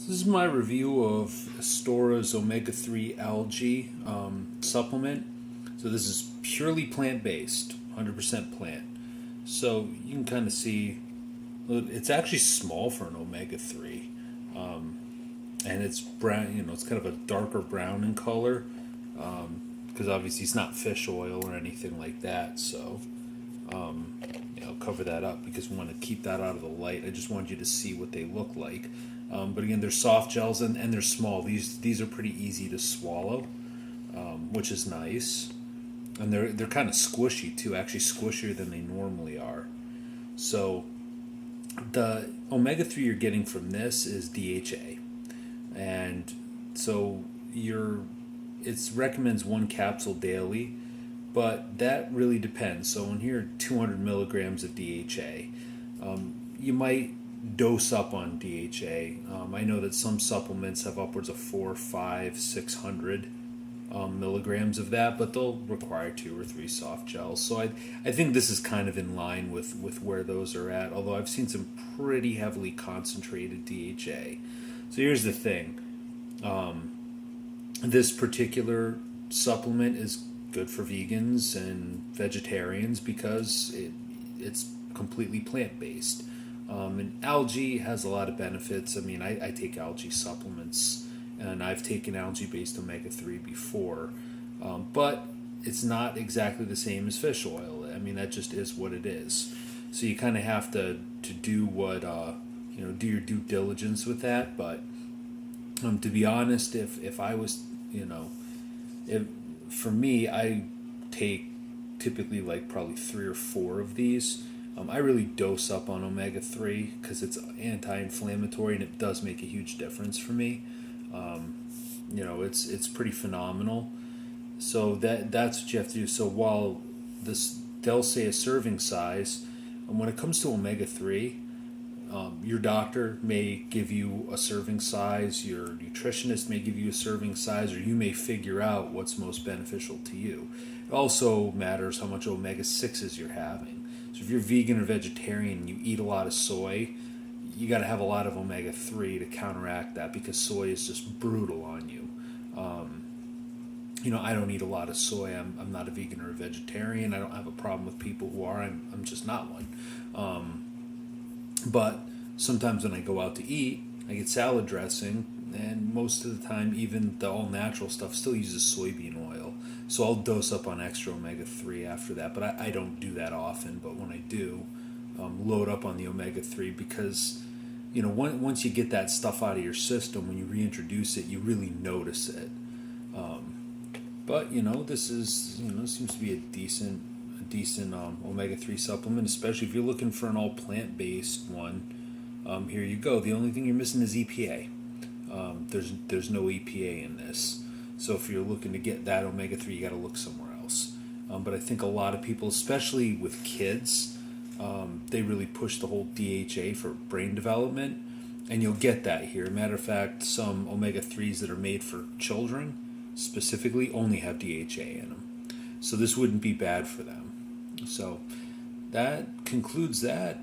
This is my review of ESTORA's omega-3 algae supplement. So this is purely plant-based, 100% plant. So you can kind of see, it's actually small for an omega-3. And it's brown, it's kind of a darker brown in color. Because obviously it's not fish oil or anything like that. So, cover that up because we want to keep that out of the light. I just wanted you to see what they look like. But again, they're soft gels and they're small. These are pretty easy to swallow, which is nice. And they're kind of squishy too, actually squishier than they normally are. So the omega-3 you're getting from this is DHA. And so it recommends 1 capsule daily, but that really depends. So in here, 200 milligrams of DHA. You might dose up on DHA. I know that some supplements have upwards of 400, 500, 600 milligrams of that, but they'll require 2 or 3 soft gels. So I think this is kind of in line with where those are at, although I've seen some pretty heavily concentrated DHA. So here's the thing. This particular supplement is good for vegans and vegetarians because it's completely plant-based. And algae has a lot of benefits. I mean, I take algae supplements, and I've taken algae-based omega-3 before, but it's not exactly the same as fish oil. I mean, that just is what it is. So you kind of have to do what, do your due diligence with that. But to be honest, if I was, for me, I take typically like probably 3 or 4 of these. I really dose up on omega-3 because it's anti-inflammatory and it does make a huge difference for me. It's pretty phenomenal. So that's what you have to do. So while they'll say a serving size, when it comes to omega-3, your doctor may give you a serving size, your nutritionist may give you a serving size, or you may figure out what's most beneficial to you. It also matters how much omega-6s you're having. So if you're vegan or vegetarian and you eat a lot of soy, you got to have a lot of omega-3 to counteract that because soy is just brutal on you. I don't eat a lot of soy. I'm not a vegan or a vegetarian. I don't have a problem with people who are. I'm just not one. But sometimes when I go out to eat, I get salad dressing, and most of the time, even the all-natural stuff still uses soybean oil. So I'll dose up on extra omega-3 after that, but I don't do that often. But when I do, load up on the omega-3 because, once you get that stuff out of your system, when you reintroduce it, you really notice it. But this is seems to be a decent omega-3 supplement, especially if you're looking for an all plant-based one. Here you go. The only thing you're missing is EPA. There's no EPA in this. So if you're looking to get that omega-3, you got to look somewhere else. But I think a lot of people, especially with kids, they really push the whole DHA for brain development, and you'll get that here. Matter of fact, some omega-3s that are made for children specifically only have DHA in them. So this wouldn't be bad for them. So that concludes that.